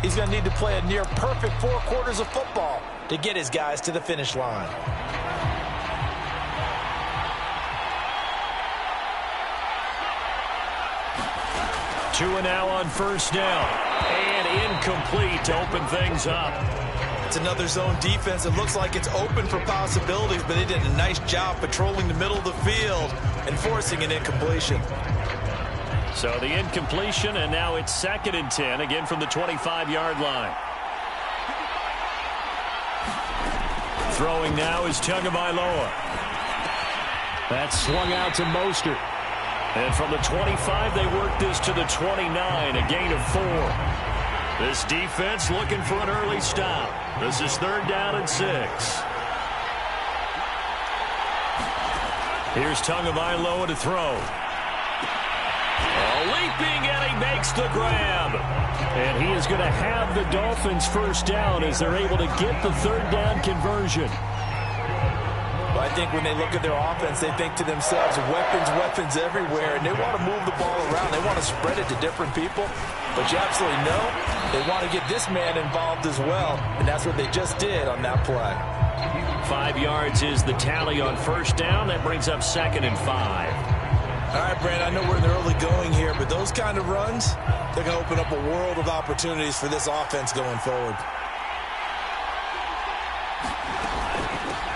He's going to need to play a near-perfect 4 quarters of football to get his guys to the finish line. Two and now on first down. And incomplete to open things up. It's another zone defense. It looks like it's open for possibilities, but they did a nice job patrolling the middle of the field and forcing an incompletion. So the incompletion, and now it's 2nd and 10, again from the 25-yard line. Throwing now is Tagovailoa. That's swung out to Mostert. And from the 25, they work this to the 29, a gain of 4. This defense looking for an early stop. This is 3rd down and 6. Here's Tagovailoa to throw. Leaping, and he makes the grab. And he is going to have the Dolphins first down as they're able to get the 3rd down conversion. Well, I think when they look at their offense, they think to themselves, weapons everywhere, and they want to move the ball around. They want to spread it to different people. But you absolutely know they want to get this man involved as well, and that's what they just did on that play. 5 yards is the tally on first down. That brings up 2nd and 5. All right, Brand, I know we're in the early going here, but those kind of runs, they're going to open up a world of opportunities for this offense going forward.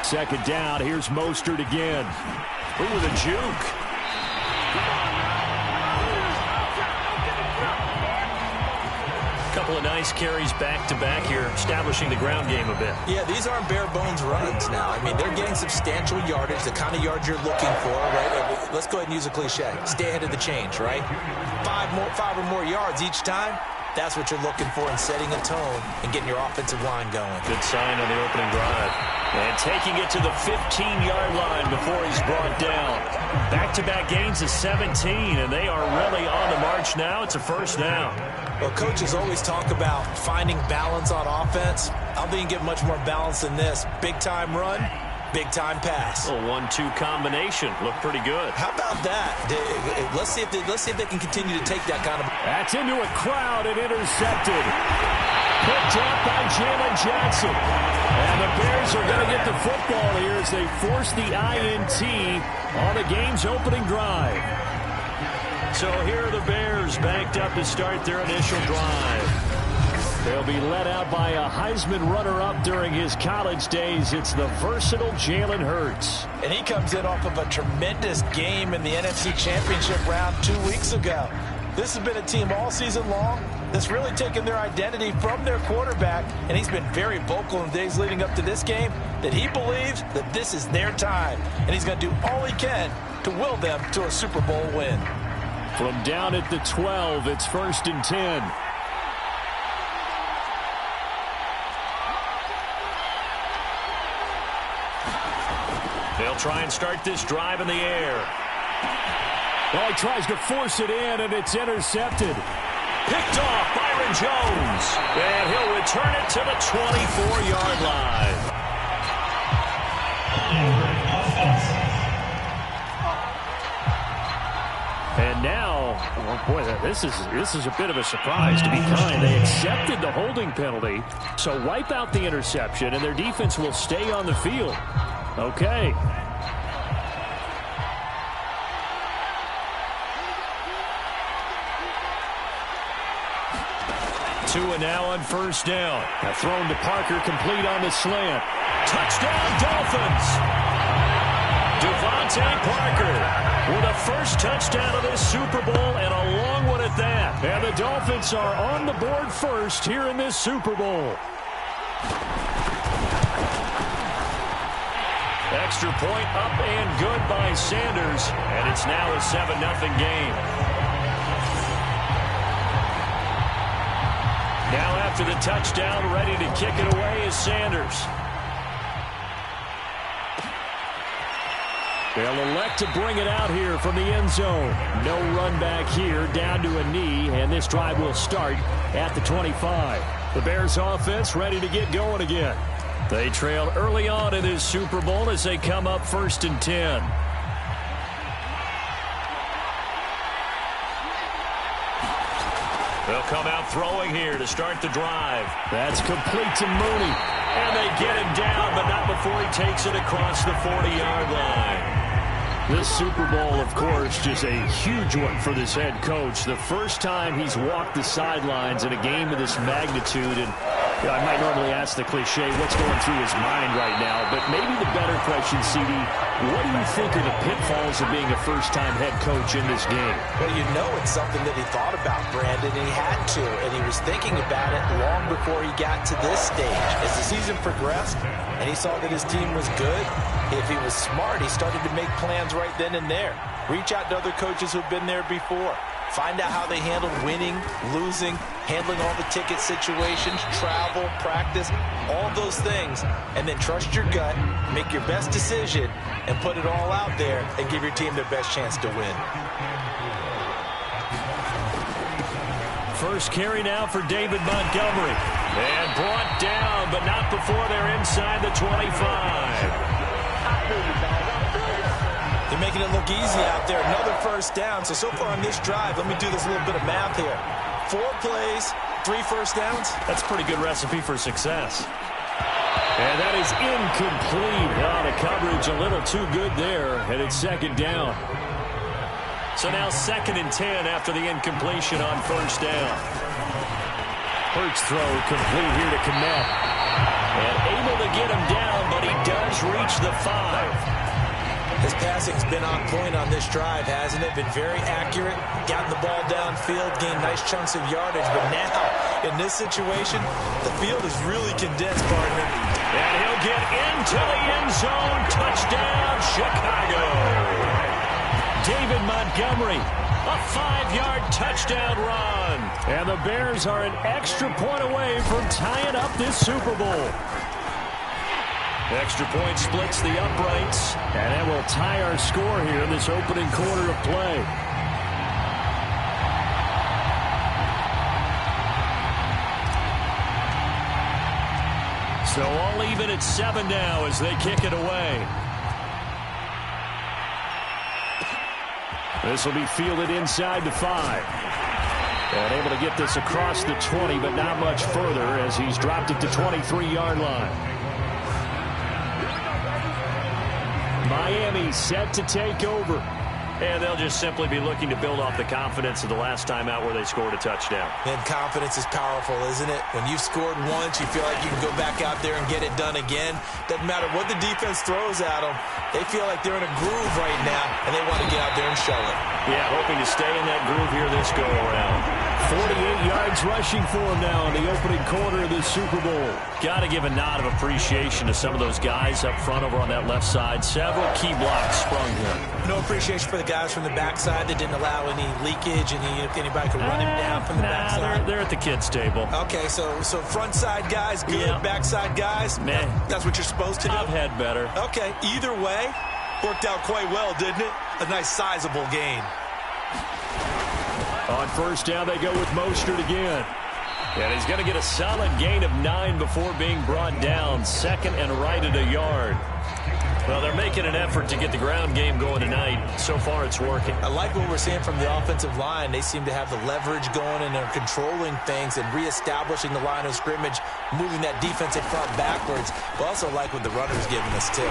2nd down. Here's Mostert again. Ooh, with a juke. Couple of nice carries back-to-back here, establishing the ground game a bit. Yeah, these aren't bare-bones runs now. I mean, they're getting substantial yardage, the kind of yards you're looking for, right? Let's go ahead and use a cliche. Stay ahead of the change, right? 5 or more yards each time. That's what you're looking for in setting a tone and getting your offensive line going. Good sign on the opening drive. And taking it to the 15-yard line before he's brought down. Back-to-back gains of 17, and they are really on the march now. It's a first down. Well, coaches always talk about finding balance on offense. I don't think you get much more balance than this. Big-time run, big-time pass. A 1-2 combination. Looked pretty good. How about that? Let's see if they can continue to take that kind of... That's into a crowd and intercepted. Picked up by Jalen Johnson. And the Bears are going to get the football here as they force the INT on the game's opening drive. So here are the Bears banked up to start their initial drive. They'll be led out by a Heisman runner-up during his college days. It's the versatile Jalen Hurts. And he comes in off of a tremendous game in the NFC Championship round 2 weeks ago. This has been a team all season long that's really taken their identity from their quarterback, and he's been very vocal in the days leading up to this game that he believes that this is their time, and he's going to do all he can to will them to a Super Bowl win. From down at the 12, it's 1st and 10. They'll try and start this drive in the air. Well, he tries to force it in, and it's intercepted. Picked off Byron Jones. And he'll return it to the 24-yard line. And now, oh boy, this is a bit of a surprise, to be kind. They accepted the holding penalty, so wipe out the interception, and their defense will stay on the field. Okay. Two and now on first down. A thrown to Parker, complete on the slant. Touchdown, Dolphins! Devontae Parker with a first touchdown of this Super Bowl, and a long one at that. And the Dolphins are on the board first here in this Super Bowl. Extra point up and good by Sanders, and it's now a 7-0 game. Now after the touchdown, ready to kick it away is Sanders. They'll elect to bring it out here from the end zone. No run back here, down to a knee, and this drive will start at the 25. The Bears offense ready to get going again. They trail early on in this Super Bowl as they come up 1st and 10. They'll come out throwing here to start the drive. That's complete to Mooney. And they get him down, but not before he takes it across the 40-yard line. This Super Bowl, of course, just a huge one for this head coach. The first time he's walked the sidelines in a game of this magnitude. And I might normally ask the cliche, what's going through his mind right now? But maybe the better question, CD, what do you think are the pitfalls of being a first-time head coach in this game? Well, you know it's something that he thought about, Brandon, and he had to. And he was thinking about it long before he got to this stage. As the season progressed and he saw that his team was good, if he was smart, he started to make plans right then and there. Reach out to other coaches who've been there before. Find out how they handled winning, losing, handling all the ticket situations, travel, practice, all those things. And then trust your gut, make your best decision, and put it all out there and give your team their best chance to win. First carry now for David Montgomery. And brought down, but not before they're inside the 25. They're making it look easy out there. Another first down. So far on this drive, let me do this little bit of math here. 4 plays, 3 first downs. That's a pretty good recipe for success. And that is incomplete. Out of coverage, a little too good there. And it's second down. So now 2nd and 10 after the incompletion on first down. Hurts throw complete here to Kmet. And able to get him down, but he does reach the 5. His passing's been on point on this drive, hasn't it? Been very accurate, gotten the ball downfield, gained nice chunks of yardage. But now, in this situation, the field is really condensed, partner. And he'll get into the end zone. Touchdown, Chicago. David Montgomery, a 5-yard touchdown run. And the Bears are an extra point away from tying up this Super Bowl. Extra point splits the uprights, and it will tie our score here in this opening quarter of play. So all even at 7 now as they kick it away. This will be fielded inside the 5. And able to get this across the 20, but not much further as he's dropped it to 23-yard line. Miami set to take over. And they'll just simply be looking to build off the confidence of the last time out where they scored a touchdown. And confidence is powerful, isn't it? When you've scored once, you feel like you can go back out there and get it done again. Doesn't matter what the defense throws at them. They feel like they're in a groove right now, and they want to get out there and show it. Yeah, hoping to stay in that groove here this go-around. 48 yards rushing for him now in the opening quarter of this Super Bowl. Got to give a nod of appreciation to some of those guys up front over on that left side. Several key blocks sprung here. No appreciation for the guys from the backside that didn't allow any leakage, and if anybody could run him down from the backside. They're at the kids' table. Okay, so front side guys, good. Yeah. Backside guys, man, that's what you're supposed to do. I've had better. Okay, either way, worked out quite well, didn't it? A nice sizable gain. On first down, they go with Mostert again. And he's going to get a solid gain of 9 before being brought down. 2nd and right at a yard. Well, they're making an effort to get the ground game going tonight. So far, it's working. I like what we're seeing from the offensive line. They seem to have the leverage going, and they're controlling things and reestablishing the line of scrimmage, moving that defensive front backwards. But also like what the runner's giving us, too.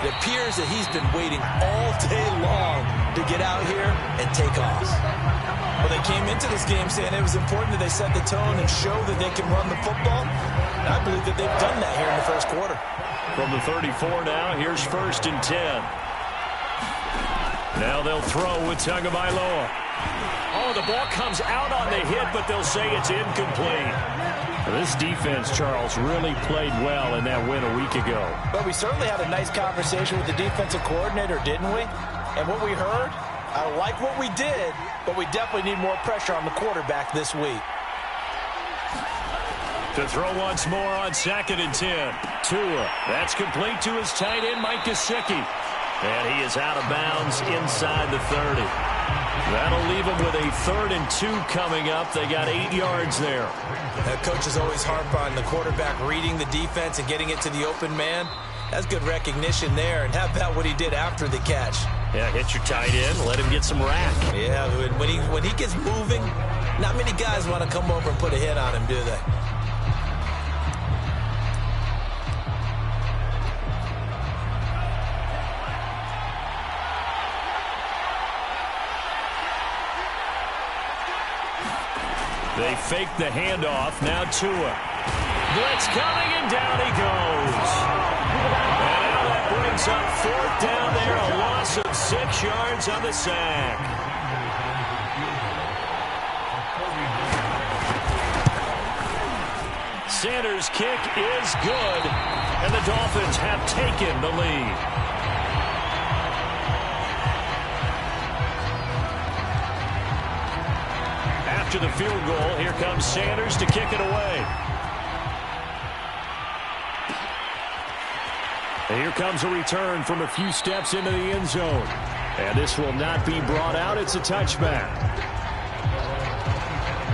It appears that he's been waiting all day long to get out here and take off. Well, they came into this game saying it was important that they set the tone and show that they can run the football. And I believe that they've done that here in the first quarter. From the 34 now, here's 1st and 10. Now they'll throw with Tagovailoa. Oh, the ball comes out on the hit, but they'll say it's incomplete. This defense, Charles, really played well in that win a week ago. But we certainly had a nice conversation with the defensive coordinator, didn't we? And what we heard, I like what we did, but we definitely need more pressure on the quarterback this week. To throw once more on 2nd and 10. Tua, that's complete to his tight end, Mike Gesicki. And he is out of bounds inside the 30. That'll leave him with a 3rd and 2 coming up. They got 8 yards there. Coaches always harp on the quarterback reading the defense and getting it to the open man. That's good recognition there. And how about what he did after the catch? Yeah, hit your tight end, let him get some rack. Yeah, when he gets moving, Not many guys want to come over and put a hit on him, do they? They fake the handoff. Now Tua. Blitz coming, and down he goes. And now that brings up 4th down there. A loss of 6 yards on the sack. Sanders' kick is good, and the Dolphins have taken the lead. After the field goal, here comes Sanders to kick it away. And here comes a return from a few steps into the end zone. And this will not be brought out. It's a touchback.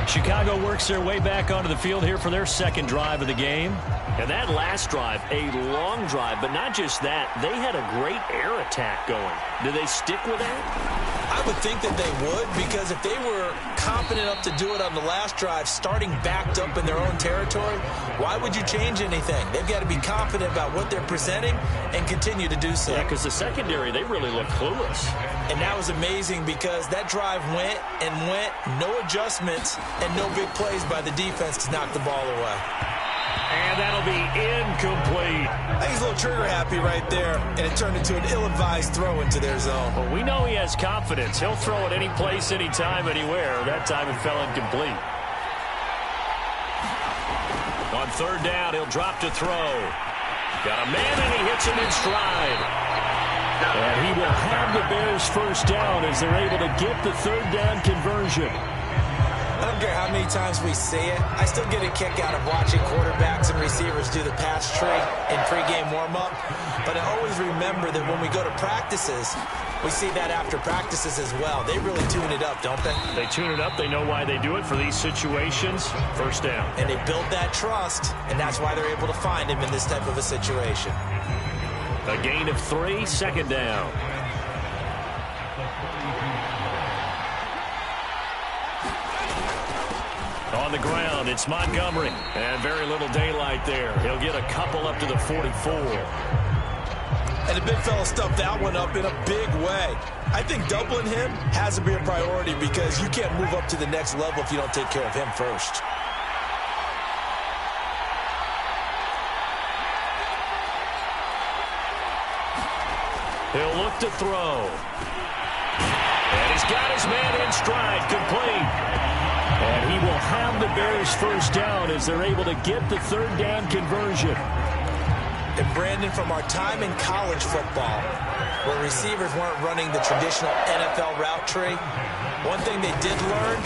Chicago works their way back onto the field here for their second drive of the game. And that last drive, a long drive, but not just that. They had a great air attack going. Do they stick with that? I would think that they would, because if they were confident enough to do it on the last drive, starting backed up in their own territory, why would you change anything? They've got to be confident about what they're presenting and continue to do so. Yeah, because the secondary, they really look clueless. And that was amazing because that drive went and went, no adjustments and no big plays by the defense to knock the ball away. And that'll be incomplete. I think he's a little trigger happy right there, and it turned into an ill-advised throw into their zone. Well, we know he has confidence. He'll throw it any place, anytime, anywhere. That time it fell incomplete. On 3rd down, he'll drop to throw. Got a man, and he hits him in stride. And he will have the Bears first down as they're able to get the 3rd down conversion. I don't care how many times we see it. I still get a kick out of watching quarterbacks and receivers do the pass tree in pregame warm-up. But I always remember that when we go to practices, we see that after practices as well. They really tune it up, don't they? They tune it up. They know why they do it for these situations. First down. And they build that trust, and that's why they're able to find him in this type of a situation. A gain of 3, 2nd down. On the ground, it's Montgomery. And very little daylight there. He'll get a couple up to the 44. And the big fella stuffed that one up in a big way. I think doubling him has to be a priority because you can't move up to the next level if you don't take care of him first. He'll look to throw. And he's got his man in stride, complete. And he will have the Bears first down as they're able to get the 3rd down conversion. And Brandon, from our time in college football, where receivers weren't running the traditional NFL route tree, one thing they did learn,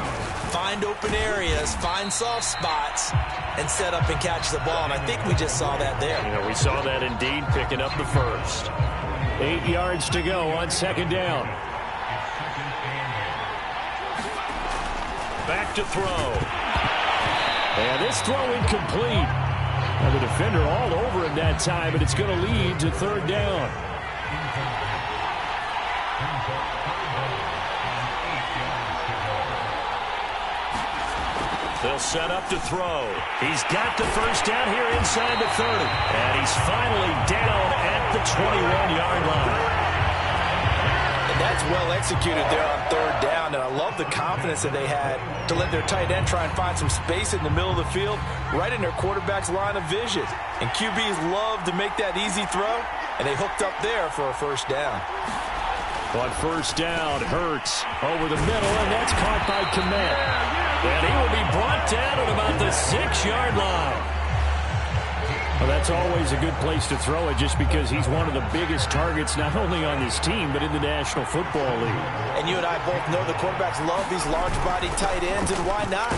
find open areas, find soft spots, and set up and catch the ball. And I think we just saw that there. You know, we saw that indeed, picking up the first. 8 yards to go on 2nd down. Back to throw. And this throw incomplete. Now the defender all over him that time, but it's going to lead to 3rd down. They'll set up to throw. He's got the first down here inside the 30. And he's finally down at the 21-yard line. That's well executed there on 3rd down, and I love the confidence that they had to let their tight end try and find some space in the middle of the field, right in their quarterback's line of vision. And QBs love to make that easy throw, and they hooked up there for a first down. On 1st down, Hurts over the middle, and that's caught by Kmet. And he will be brought down at about the 6-yard line. Well, that's always a good place to throw it just because he's one of the biggest targets not only on this team but in the National Football League. And you and I both know the quarterbacks love these large-bodied tight ends, and why not?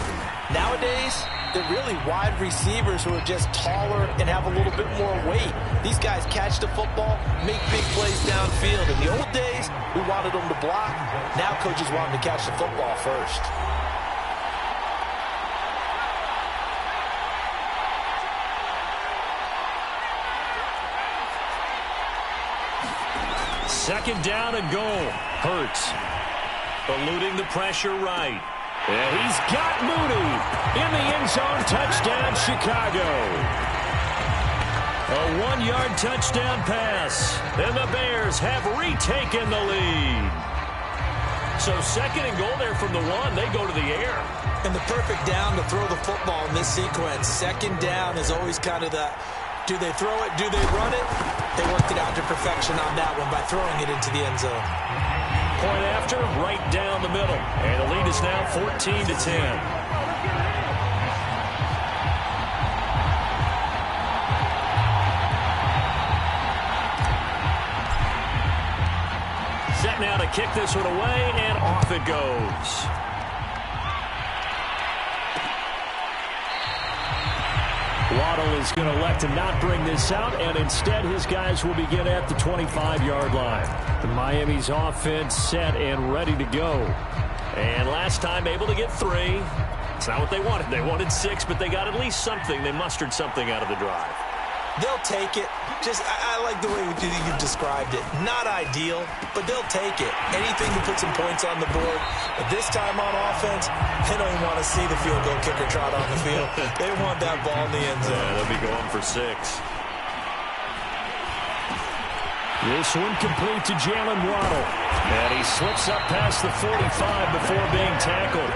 Nowadays, they're really wide receivers who are just taller and have a little bit more weight. These guys catch the football, make big plays downfield. In the old days, we wanted them to block. Now coaches want them to catch the football first. Second down and goal. Hurts eluding the pressure right. And he's got Mooney in the end zone. Touchdown, Chicago. A 1-yard touchdown pass. And the Bears have retaken the lead. So 2nd and goal there from the 1. They go to the air. And the perfect down to throw the football in this sequence. 2nd down is always kind of the, do they throw it, do they run it? They worked it out to perfection on that one by throwing it into the end zone. Point after, right down the middle. And the lead is now 14-10. Set now to kick this one away, and off it goes. Waddle is going to elect to not bring this out, and instead his guys will begin at the 25-yard line. The Miami's offense set and ready to go. And last time able to get 3. It's not what they wanted. They wanted 6, but they got at least something. They mustered something out of the drive. They'll take it. Just, I like the way you've described it. Not ideal, but they'll take it. Anything to put some points on the board. But this time on offense, they don't even want to see the field goal kicker trot on the field. They want that ball in the end zone. Yeah, they'll be going for 6. This one complete to Jalen Waddle. And he slips up past the 45 before being tackled.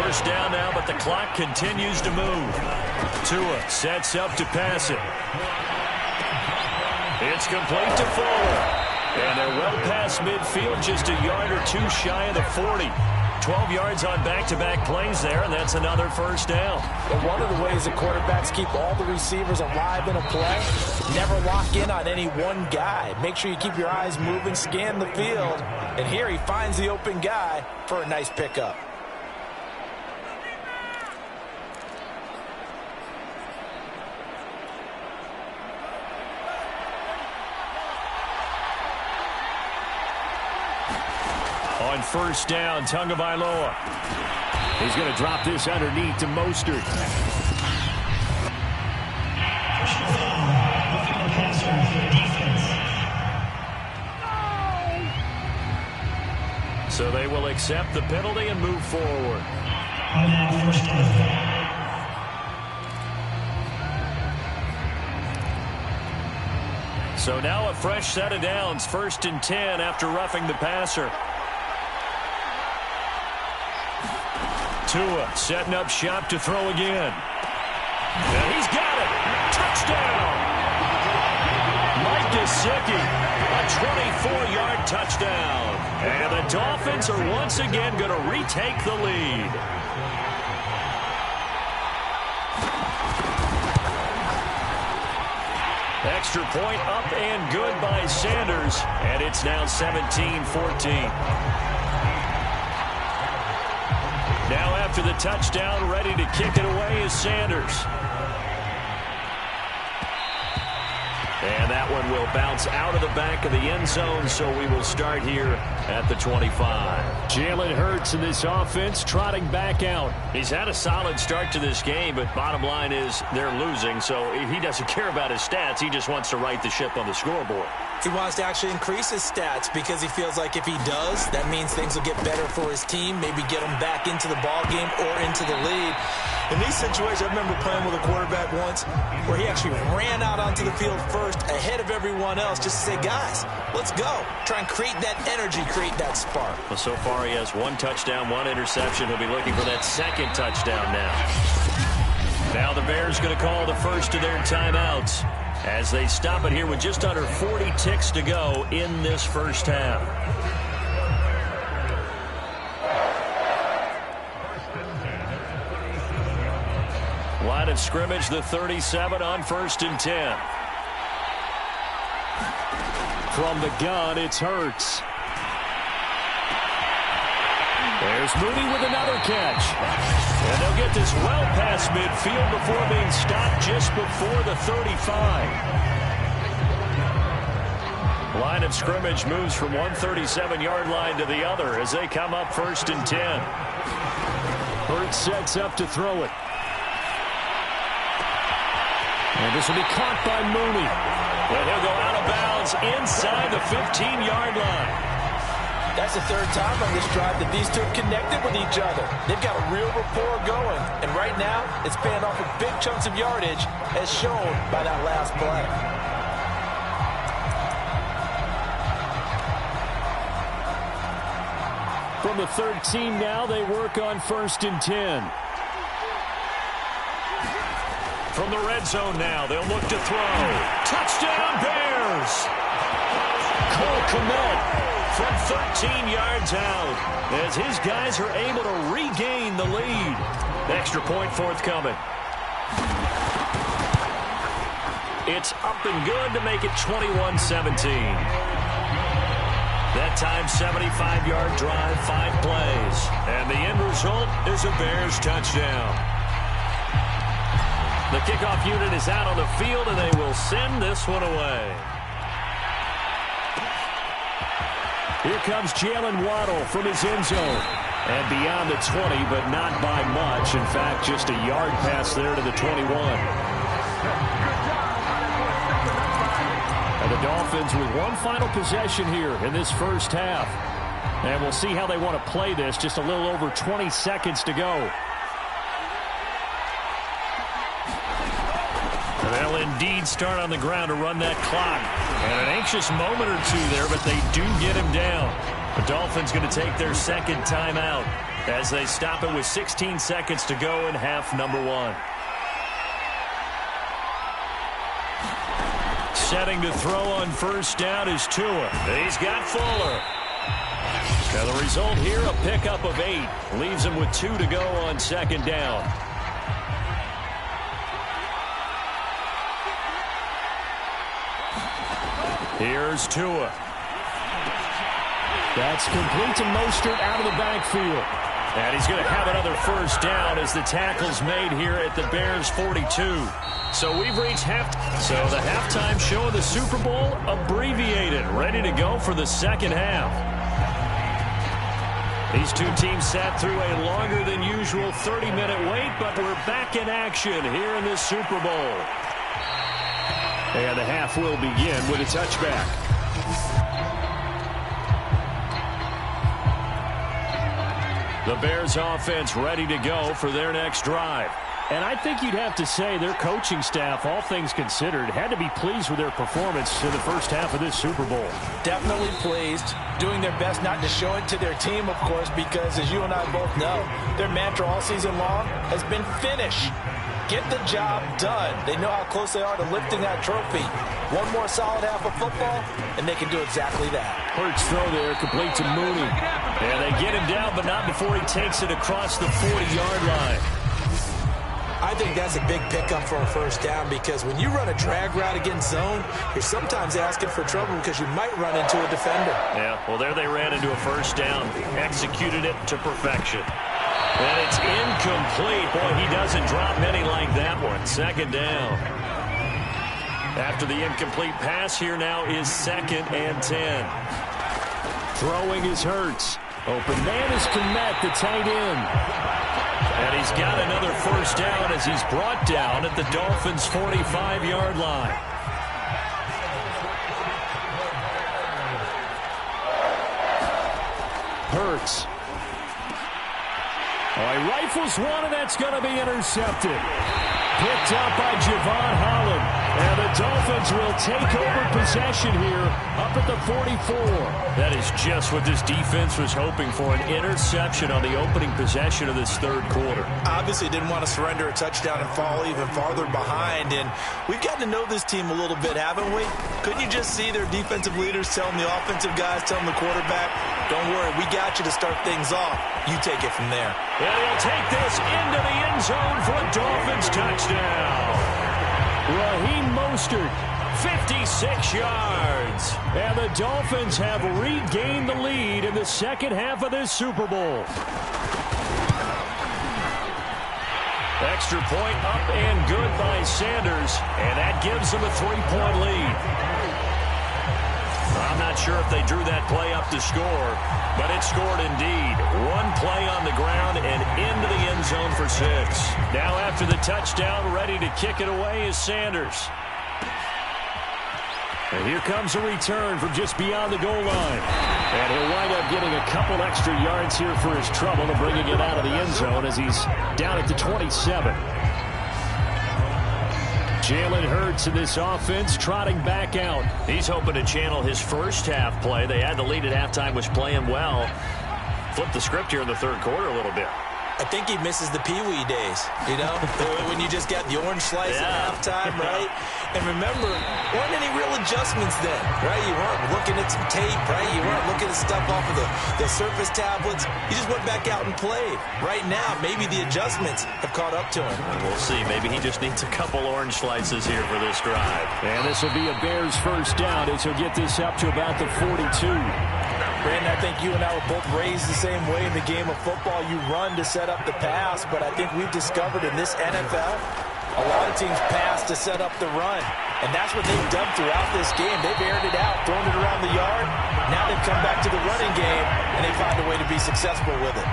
First down now, but the clock continues to move. Tua sets up to pass it. It's complete to Fuller. And they're well past midfield, just a yard or 2 shy of the 40. 12 yards on back-to-back plays there, and that's another first down. And one of the ways that quarterbacks keep all the receivers alive in a play, never lock in on any one guy. Make sure you keep your eyes moving, scan the field. And here he finds the open guy for a nice pickup. On first down, Tagovailoa. He's going to drop this underneath to Mostert. So they will accept the penalty and move forward. So now a fresh set of downs. 1st and 10 after roughing the passer. Tua setting up shop to throw again. And he's got it. Touchdown. Mike Gesicki, a 24-yard touchdown. And the Dolphins are once again going to retake the lead. Extra point up and good by Sanders. And it's now 17-14. Now after the touchdown, ready to kick it away is Sanders. And that one will bounce out of the back of the end zone, so we will start here at the 25. Jalen Hurts in this offense trotting back out. He's had a solid start to this game, but bottom line is they're losing, so he doesn't care about his stats. He just wants to right the ship on the scoreboard. He wants to actually increase his stats because he feels like if he does, that means things will get better for his team, maybe get him back into the ball game or into the lead. In these situations, I remember playing with a quarterback once where he actually ran out onto the field first ahead of everyone else just to say, guys, let's go. Try and create that energy, create that spark. Well, so far he has 1 touchdown, 1 interception. He'll be looking for that 2nd touchdown now. Now the Bears going to call the first of their timeouts as they stop it here with just under 40 ticks to go in this first half. Line of scrimmage, the 37 on 1st and 10. From the gun, it's Hurts. There's Mooney with another catch. And they'll get this well past midfield before being stopped just before the 35. Line of scrimmage moves from one 37-yard line to the other as they come up 1st and 10. Hurts sets up to throw it. And this will be caught by Mooney. And he'll go out of bounds inside the 15-yard line. That's the third time on this drive that these two have connected with each other. They've got a real rapport going, and right now it's paying off with big chunks of yardage, as shown by that last play. From the 13 now, they work on 1st and 10. From the red zone now, they'll look to throw. Touchdown, Bears! Cole Kmet from 13 yards out as his guys are able to regain the lead. Extra point forthcoming. It's up and good to make it 21-17. That time, 75-yard drive, 5 plays. And the end result is a Bears touchdown. The kickoff unit is out on the field, and they will send this one away. Here comes Jalen Waddle from his end zone. And beyond the 20, but not by much. In fact, just a yard pass there to the 21. And the Dolphins with one final possession here in this first half. And we'll see how they want to play this. Just a little over 20 seconds to go. They'll indeed start on the ground to run that clock. And an anxious moment or two there, but they do get him down. The Dolphins going to take their second timeout as they stop it with 16 seconds to go in half number 1. Setting to throw on first down is Tua. He's got Fuller. Now the result here, a pickup of 8. Leaves him with 2 to go on second down. Here's Tua. That's complete to Mostert out of the backfield. And he's going to have another first down as the tackle's made here at the Bears 42. So we've reached So the halftime show of the Super Bowl abbreviated, ready to go for the second half. These two teams sat through a longer than usual 30-minute wait, but we're back in action here in the Super Bowl. And the half will begin with a touchback. The Bears offense ready to go for their next drive. And I think you'd have to say their coaching staff, all things considered, had to be pleased with their performance in the first half of this Super Bowl. Definitely pleased, doing their best not to show it to their team, of course, because as you and I both know, their mantra all season long has been finish. Get the job done. They know how close they are to lifting that trophy. One more solid half of football, and they can do exactly that. Hurts throw there, complete to Mooney. And they get him down, but not before he takes it across the 40-yard line. I think that's a big pickup for a first down because when you run a drag route against zone, you're sometimes asking for trouble because you might run into a defender. Yeah, well, there they ran into a first down, executed it to perfection. And it's incomplete. Boy, he doesn't drop many like that one. Second down. After the incomplete pass, here now is 2nd and 10. Throwing is Hurts. Open man is Kmet, the tight end. And he's got another first down as he's brought down at the Dolphins' 45-yard line. Hurts. Oh, he rifles one, and that's going to be intercepted. Picked up by Javon Holland. And the Dolphins will take over possession here up at the 44. That is just what this defense was hoping for, an interception on the opening possession of this third quarter. Obviously didn't want to surrender a touchdown and fall even farther behind. And we've gotten to know this team a little bit, haven't we? Couldn't you just see their defensive leaders telling the offensive guys, telling the quarterback, don't worry, we got you to start things off. You take it from there. And he'll take this into the end zone for a Dolphins touchdown. Raheem Mostert, 56 yards. And the Dolphins have regained the lead in the second half of this Super Bowl. Extra point up and good by Sanders. And that gives them a 3-point lead. I'm not sure if they drew that play up to score, but it scored indeed. One play on the ground and into the end zone for 6. Now after the touchdown, ready to kick it away is Sanders. And here comes a return from just beyond the goal line. And he'll wind up getting a couple extra yards here for his trouble and bringing it out of the end zone as he's down at the 27. Jalen Hurts in this offense trotting back out. He's hoping to channel his first half play. They had the lead at halftime, was playing well. Flip the script here in the third quarter a little bit. I think he misses the Pee-wee days, you know, when you just got the orange slice at halftime, right? And remember, weren't any real adjustments then, right? You weren't looking at some tape, right? You weren't looking at stuff off of the surface tablets. You just went back out and played. Right now, maybe the adjustments have caught up to him. And we'll see. Maybe he just needs a couple orange slices here for this drive. And this will be a Bears first down as he'll get this up to about the 42. Brandon, I think you and I were both raised the same way in the game of football. You run to set up the pass, but I think we've discovered in this NFL, a lot of teams pass to set up the run. And that's what they've done throughout this game. They've aired it out, thrown it around the yard. Now they've come back to the running game, and they find a way to be successful with it.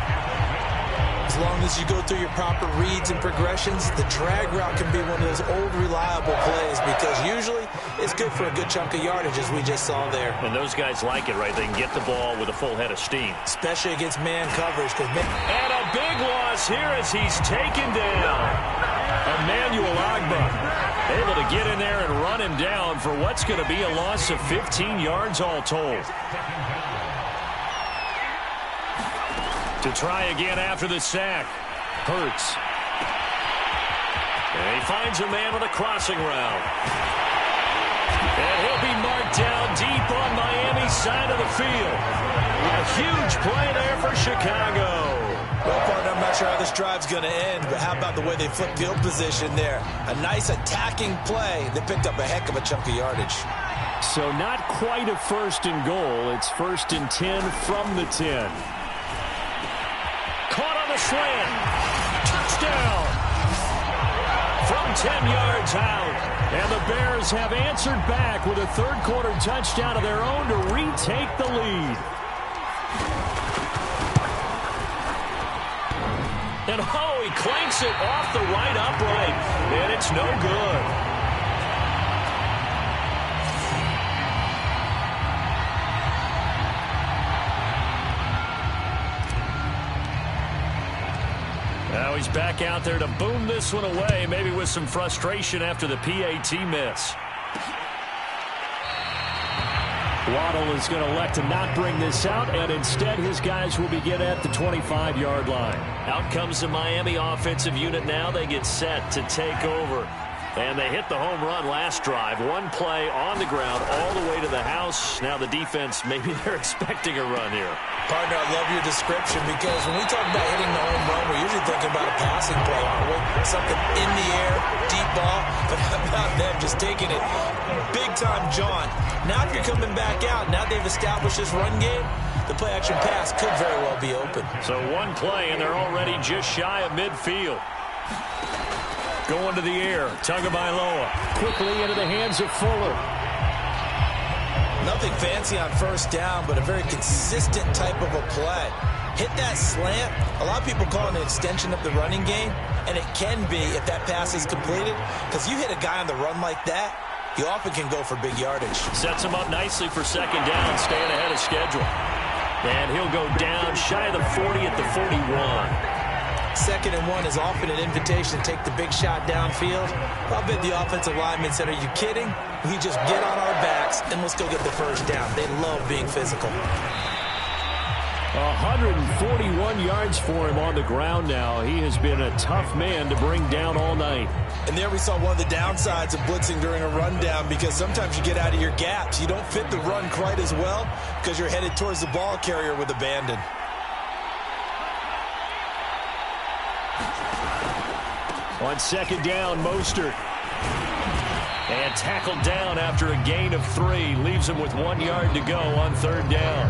As long as you go through your proper reads and progressions, the drag route can be one of those old, reliable plays because usually it's good for a good chunk of yardage, as we just saw there. And those guys like it, right? They can get the ball with a full head of steam. Especially against man coverage. And a big loss here as he's taken down. Emmanuel Agba able to get in there and run him down for what's going to be a loss of 15 yards all told. To try again after the sack. Hurts. And he finds a man on a crossing route. And he'll be marked down deep on Miami's side of the field. A huge play there for Chicago. Well, partner, I'm not sure how this drive's going to end, but how about the way they flipped field position there? A nice attacking play. They picked up a heck of a chunk of yardage. So not quite a first and goal. It's first and 10 from the 10. Caught on the slant. Touchdown. From 10 yards out. And the Bears have answered back with a third quarter touchdown of their own to retake the lead. And oh, he clanks it off the right upright. And it's no good. Now he's back out there to boom this one away, maybe with some frustration after the PAT miss. Waddle is going to elect to not bring this out, and instead his guys will begin at the 25-yard line. Out comes the Miami offensive unit now. They get set to take over. And they hit the home run last drive. One play on the ground all the way to the house. Now the defense, maybe they're expecting a run here. Partner, I love your description because when we talk about hitting the home run, we're usually thinking about a passing play, aren't we? Something in the air, deep ball, but how about them just taking it big-time jaunt. Now if you're coming back out, now they've established this run game, the play-action pass could very well be open. So one play, and they're already just shy of midfield. Going to the air, Tagovailoa quickly into the hands of Fuller. Nothing fancy on first down, but a very consistent type of a play. Hit that slant. A lot of people call it an extension of the running game, and it can be if that pass is completed, because you hit a guy on the run like that, you often can go for big yardage. Sets him up nicely for second down, staying ahead of schedule. And he'll go down shy of the 40 at the 41. Second and 1 is often an invitation to take the big shot downfield. I'll bet the offensive lineman said, are you kidding? We just get on our backs and let's go get the first down. They love being physical. 141 yards for him on the ground now. He has been a tough man to bring down all night. And there we saw one of the downsides of blitzing during a rundown because sometimes you get out of your gaps. You don't fit the run quite as well because you're headed towards the ball carrier with abandon. On second down, Mostert. And tackled down after a gain of 3. Leaves him with 1 yard to go on third down.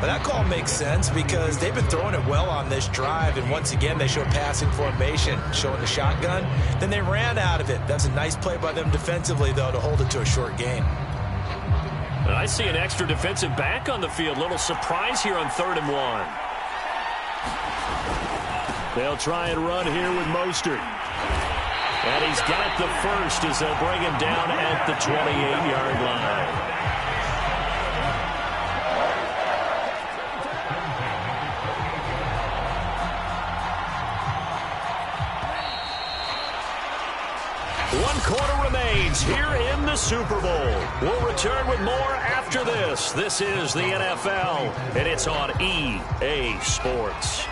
But that call makes sense because they've been throwing it well on this drive. And once again, they show passing formation, showing the shotgun. Then they ran out of it. That's a nice play by them defensively, though, to hold it to a short gain. And I see an extra defensive back on the field. Little surprise here on 3rd and 1. They'll try and run here with Mostert. And he's got the first as they'll bring him down at the 28-yard line. One quarter remains here in the Super Bowl. We'll return with more after this. This is the NFL, and it's on EA Sports.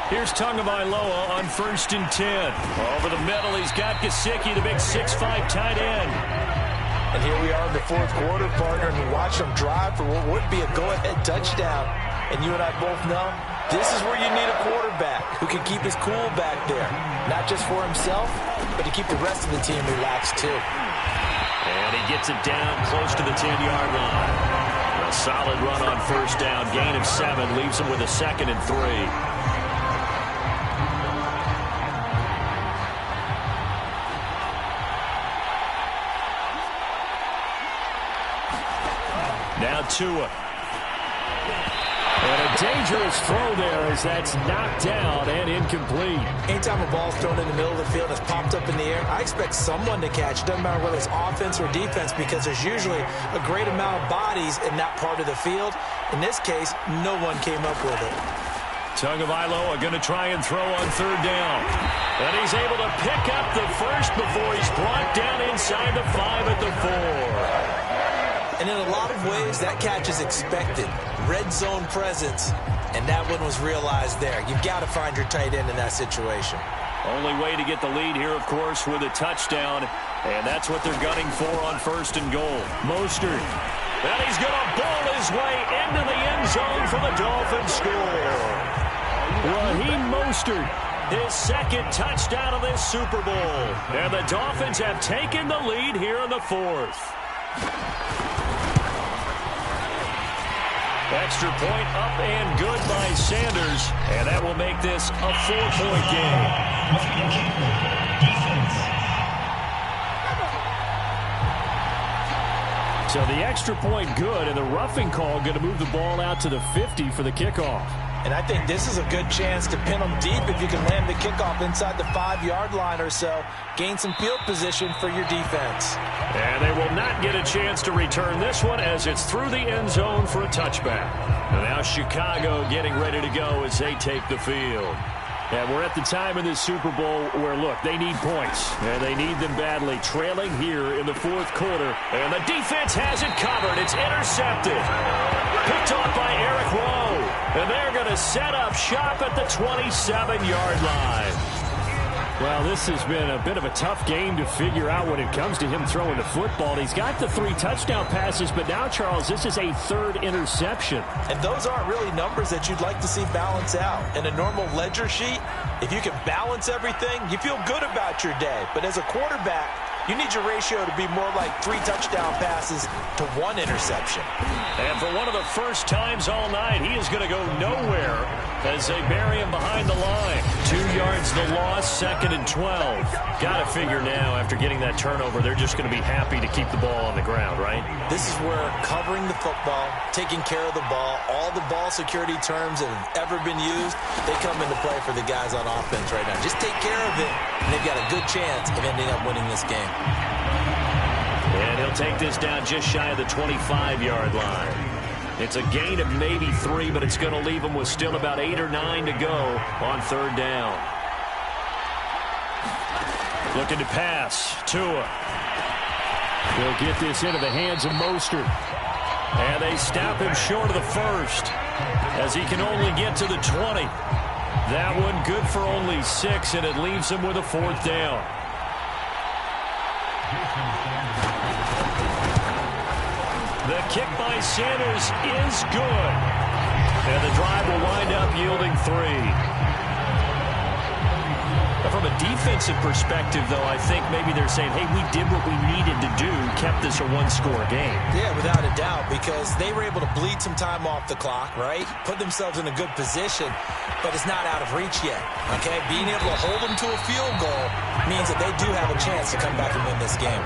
Here's Tagovailoa on 1st and 10. Over the middle, he's got Gesicki, the big 6'5" tight end. And here we are in the fourth quarter, partner, and you watch them drive for what would be a go-ahead touchdown. And you and I both know this is where you need a quarterback who can keep his cool back there. Not just for himself, but to keep the rest of the team relaxed too. And he gets it down close to the 10-yard line. A solid run on 1st down. Gain of 7 leaves him with a 2nd and 3. Now Tua. And a dangerous throw there as that's knocked down and incomplete. Anytime a ball's thrown in the middle of the field and it's popped up in the air, I expect someone to catch. It doesn't matter whether it's offense or defense because there's usually a great amount of bodies in that part of the field. In this case, no one came up with it. Tagovailoa going to try and throw on 3rd down. And he's able to pick up the first before he's brought down inside the 5 at the 4. And in a lot of ways, that catch is expected. Red zone presence, and that one was realized there. You've got to find your tight end in that situation. Only way to get the lead here, of course, with a touchdown, and that's what they're gunning for on 1st and goal. Mostert. And he's going to ball his way into the end zone for the Dolphins score. Raheem Mostert, his 2nd touchdown of this Super Bowl. And the Dolphins have taken the lead here in the 4th. Extra point up and good by Sanders. And that will make this a 4-point game. So the extra point good, and the roughing call going to move the ball out to the 50 for the kickoff. And I think this is a good chance to pin them deep if you can land the kickoff inside the 5-yard line or so. Gain some field position for your defense. And they will not get a chance to return this one as it's through the end zone for a touchback. And now Chicago getting ready to go as they take the field. And we're at the time in this Super Bowl where, look, they need points, and they need them badly. Trailing here in the 4th quarter, and the defense has it covered. It's intercepted. Picked off by Eric Rowe, and they're going to set up shop at the 27-yard line. Well, this has been a bit of a tough game to figure out when it comes to him throwing the football. He's got the 3 touchdown passes, but now, Charles, this is a 3rd interception. And those aren't really numbers that you'd like to see balance out. In a normal ledger sheet, if you can balance everything, you feel good about your day. But as a quarterback, you need your ratio to be more like 3 touchdown passes to 1 interception. And for one of the first times all night, he is going to go nowhere as they bury him behind the line. 2 yards the loss, 2nd and 12. Got to figure now, after getting that turnover, they're just going to be happy to keep the ball on the ground, right? This is where covering the football, taking care of the ball, all the ball security terms that have ever been used, they come into play for the guys on offense right now. Just take care of it, and they've got a good chance of ending up winning this game. And he'll take this down just shy of the 25-yard line. It's a gain of maybe 3, but it's going to leave him with still about 8 or 9 to go on 3rd down. Looking to pass. Tua. He'll get this into the hands of Mostert. And they stop him short of the 1st as he can only get to the 20. That one good for only 6, and it leaves him with a 4th down. The kick by Sanders is good. And the drive will wind up yielding 3. From a defensive perspective, though, I think maybe they're saying, hey, we did what we needed to do, kept this a 1-score game. Yeah, without a doubt, because they were able to bleed some time off the clock, right? Put themselves in a good position, but it's not out of reach yet, okay? Being able to hold them to a field goal means that they do have a chance to come back and win this game.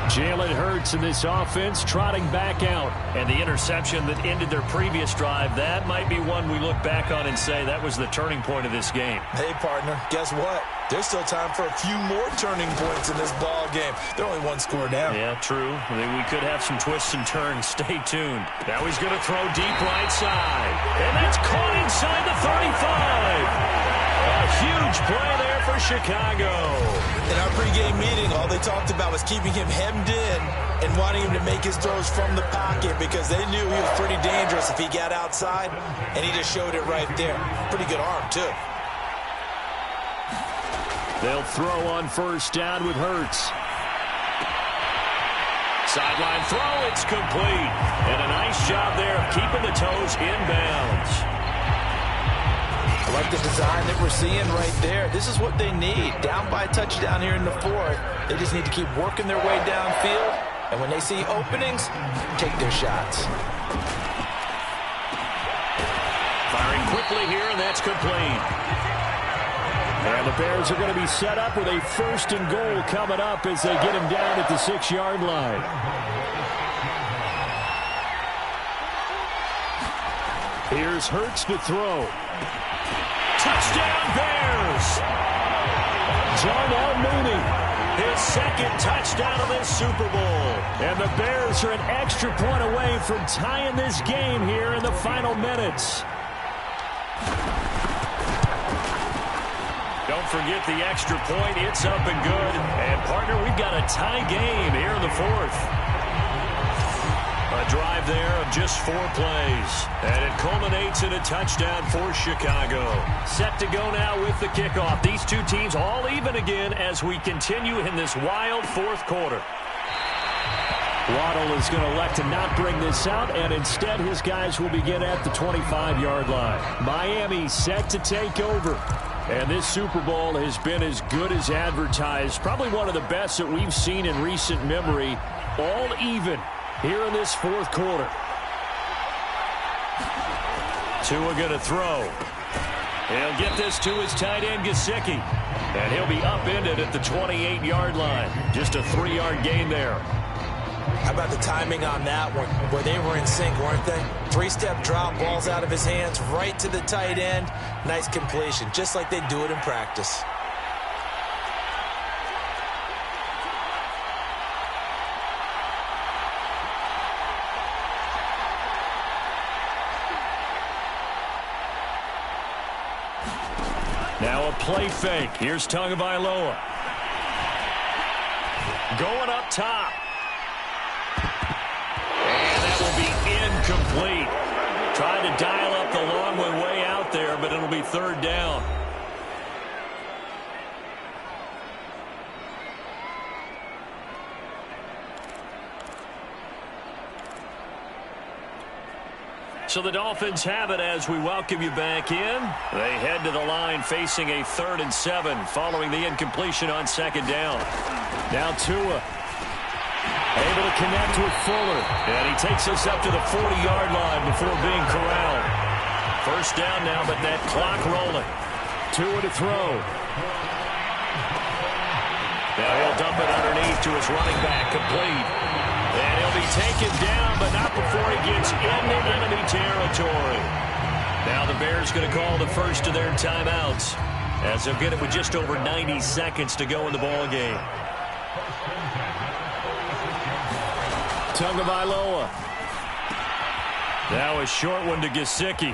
Jalen Hurts in this offense trotting back out. And the interception that ended their previous drive, that might be one we look back on and say that was the turning point of this game. Hey, partner, guess what? There's still time for a few more turning points in this ball game. They're only one score down. Yeah, true. We could have some twists and turns. Stay tuned. Now he's going to throw deep right side. And that's caught inside the 35. A huge play there for Chicago. In our pregame meeting, all they talked about was keeping him hemmed in and wanting him to make his throws from the pocket because they knew he was pretty dangerous if he got outside, and he just showed it right there. Pretty good arm, too. They'll throw on first down with Hurts. Sideline throw, it's complete. And a nice job there of keeping the toes inbounds. I like the design that we're seeing right there. This is what they need. Down by a touchdown here in the fourth. They just need to keep working their way downfield. And when they see openings, take their shots. Firing quickly here, and that's complete. And the Bears are going to be set up with a 1st and goal coming up as they get him down at the 6-yard line. Here's Hurts to throw. Touchdown Bears! Darnell Mooney. His second touchdown of this Super Bowl. And the Bears are an extra point away from tying this game here in the final minutes. Don't forget the extra point. It's up and good. And, partner, we've got a tie game here in the fourth. A drive there of just 4 plays. And it culminates in a touchdown for Chicago. Set to go now with the kickoff. These two teams all even again as we continue in this wild fourth quarter. Waddle is going to elect to not bring this out, and instead his guys will begin at the 25-yard line. Miami set to take over. And this Super Bowl has been as good as advertised. Probably one of the best that we've seen in recent memory. All even here in this fourth quarter. Tua going to throw. He'll get this to his tight end, Gesicki. And he'll be upended at the 28-yard line. Just a 3-yard gain there. How about the timing on that one? Where they were in sync, weren't they? 3-step drop, balls out of his hands, right to the tight end. Nice completion, just like they do it in practice. Now a play fake. Here's Tagovailoa. Going up top. And that will be incomplete. Trying to dial up the long one way out there, but it'll be 3rd down. So the Dolphins have it as we welcome you back in. They head to the line facing a 3rd and 7 following the incompletion on 2nd down. Now Tua able to connect with Fuller. And he takes us up to the 40-yard line before being corralled. 1st down now, but that clock rolling. Tua to throw. Now he'll dump it underneath to his running back, complete. And he'll be taken down, but not before he gets into enemy territory. Now the Bears going to call the first of their timeouts as they'll get it with just over 90 seconds to go in the ball game. Tagovailoa. Now a short one to Gesicki.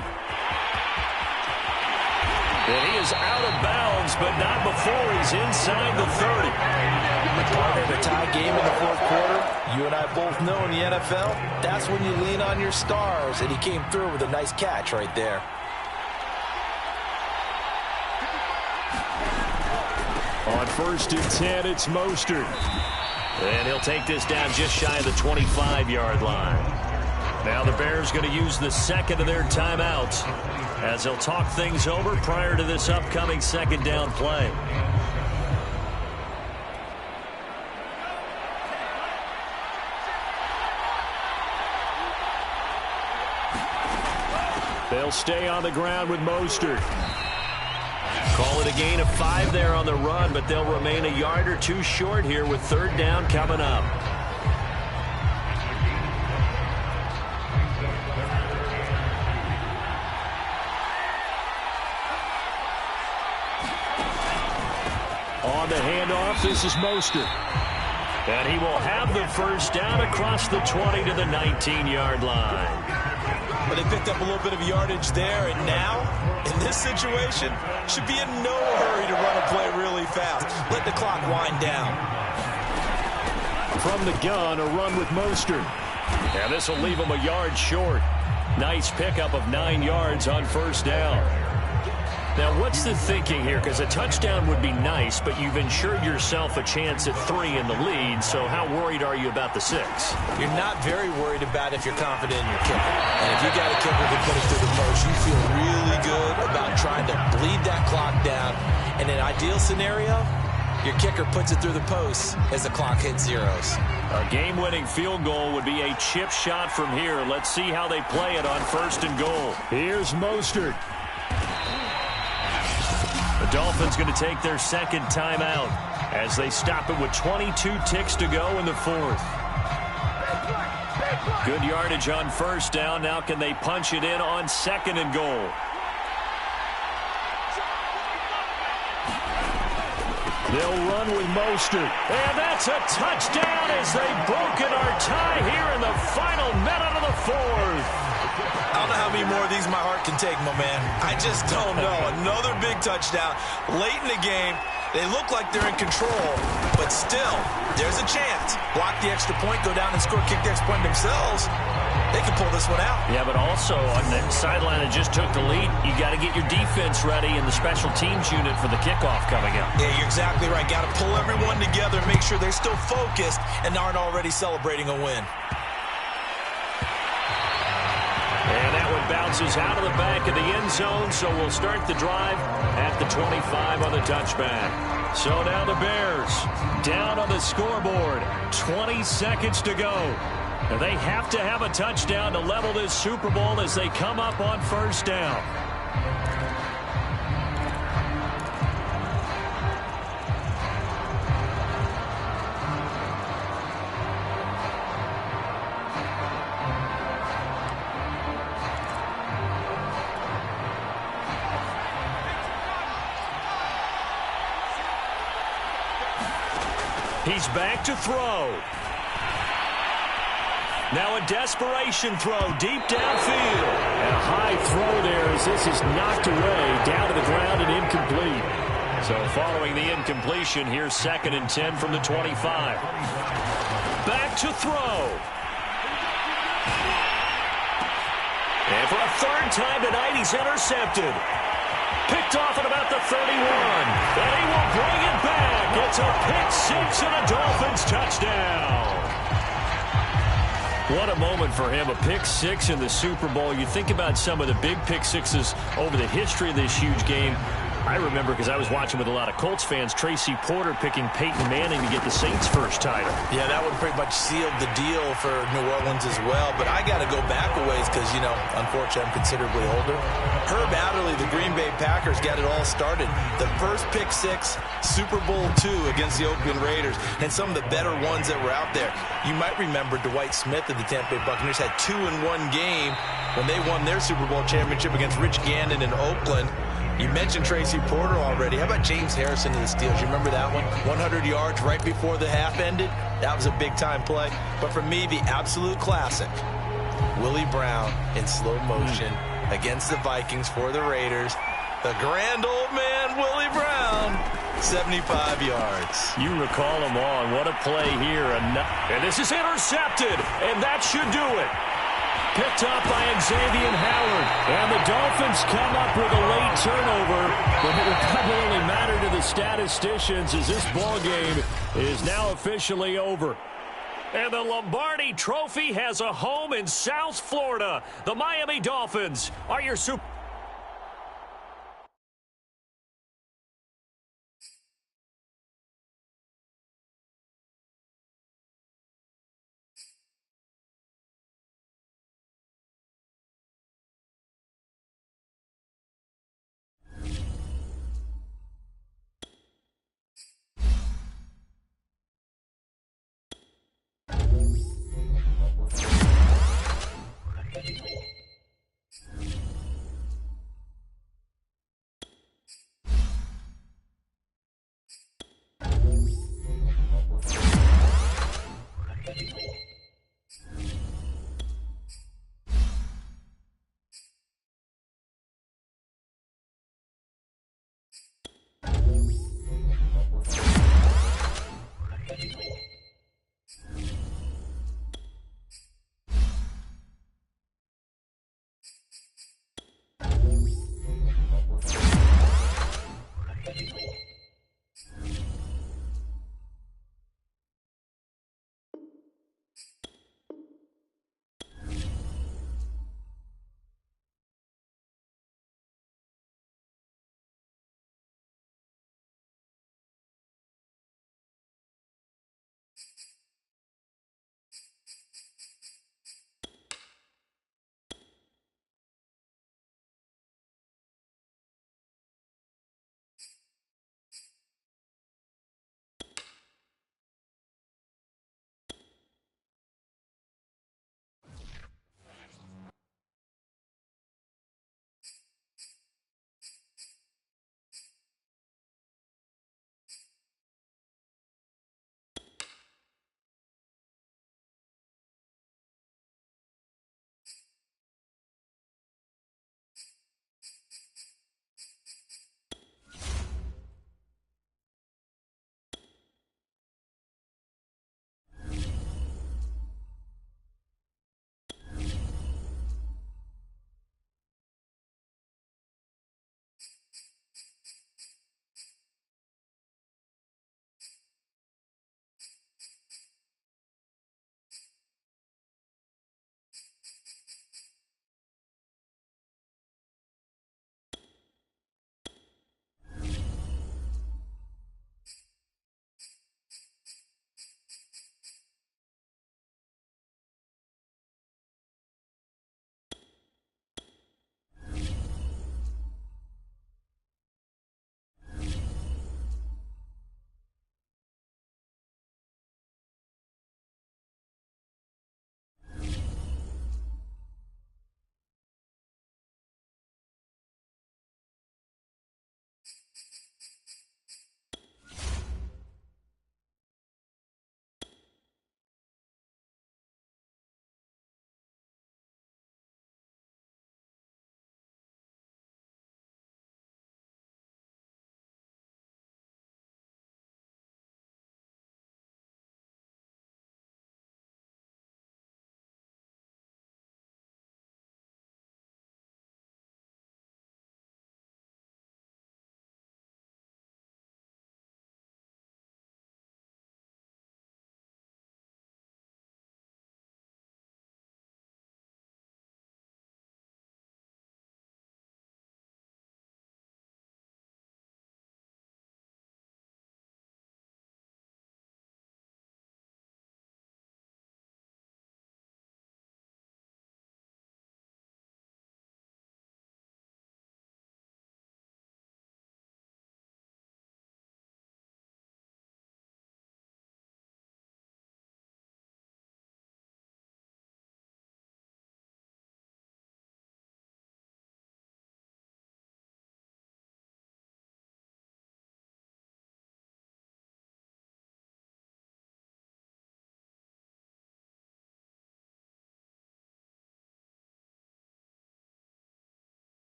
And he is out of bounds, but not before he's inside the 30. Partner, the tie game in the fourth quarter, you and I both know in the NFL, that's when you lean on your stars, and he came through with a nice catch right there. On 1st and 10, it's Mostert. And he'll take this down just shy of the 25-yard line. Now the Bears going to use the 2nd of their timeouts as they'll talk things over prior to this upcoming 2nd down play. They'll stay on the ground with Mostert. Call it a gain of 5 there on the run, but they'll remain a yard or 2 short here with 3rd down coming up. On the handoff, this is Mostert. And he will have the first down across the 20 to the 19-yard line. But they picked up a little bit of yardage there, and now, in this situation, should be in no hurry to run a play really fast. Let the clock wind down. From the gun, a run with Mostert. And this will leave him a yard short. Nice pickup of 9 yards on first down. Now, what's the thinking here? Because a touchdown would be nice, but you've ensured yourself a chance at 3 in the lead, so how worried are you about the 6? You're not very worried about if you're confident in your kicker. And if you got a kicker who put it through the post, you feel really good about trying to bleed that clock down. In an ideal scenario, your kicker puts it through the post as the clock hits zeros. A game-winning field goal would be a chip shot from here. Let's see how they play it on first and goal. Here's Mostert. The Dolphins going to take their second timeout as they stop it with 22 ticks to go in the fourth. Good yardage on first down. Now can they punch it in on second and goal? They'll run with Mostert. And that's a touchdown as they've broken our tie here in the final minute of the fourth. I don't know how many more of these my heart can take, my man. I just don't know. Another big touchdown late in the game. They look like they're in control, but still, there's a chance. Block the extra point, go down and score, kick the extra point themselves. They can pull this one out. Yeah, but also on the sideline that just took the lead, you got to get your defense ready and the special teams unit for the kickoff coming up. Yeah, you're exactly right. Got to pull everyone together, make sure they're still focused and aren't already celebrating a win. And that one bounces out of the back of the end zone, so we'll start the drive at the 25 on the touchback. So now the Bears down on the scoreboard. 20 seconds to go. And they have to have a touchdown to level this Super Bowl as they come up on first down. He's back to throw. Now a desperation throw deep downfield. And a high throw there as this is knocked away down to the ground and incomplete. So following the incompletion, here's 2nd and 10 from the 25. Back to throw. And for a third time tonight, he's intercepted. Picked off at about the 31. And he will bring it back. It's a pick 6 and a Dolphins touchdown. What a moment for him. A pick 6 in the Super Bowl. You think about some of the big pick 6s over the history of this huge game. I remember, because I was watching with a lot of Colts fans, Tracy Porter picking Peyton Manning to get the Saints' first title. Yeah, that would pretty much seal the deal for New Orleans as well. But I got to go back a ways because, you know, unfortunately I'm considerably older. Herb Adderley, the Green Bay Packers, got it all started. The first pick 6, Super Bowl II against the Oakland Raiders, and some of the better ones that were out there. You might remember Dwight Smith of the Tampa Bay Buccaneers had 2 in one game when they won their Super Bowl championship against Rich Gannon in Oakland. You mentioned Tracy Porter already. How about James Harrison of the Steelers? You remember that one? 100 yards right before the half ended? That was a big-time play. But for me, the absolute classic, Willie Brown in slow motion against the Vikings for the Raiders. The grand old man, Willie Brown, 75 yards. You recall them all, and what a play here. And this is intercepted, and that should do it. Picked up by Xavier Howard. And the Dolphins come up with a late turnover. But it will probably only matter to the statisticians as this ball game is now officially over. And the Lombardi Trophy has a home in South Florida. The Miami Dolphins are your Super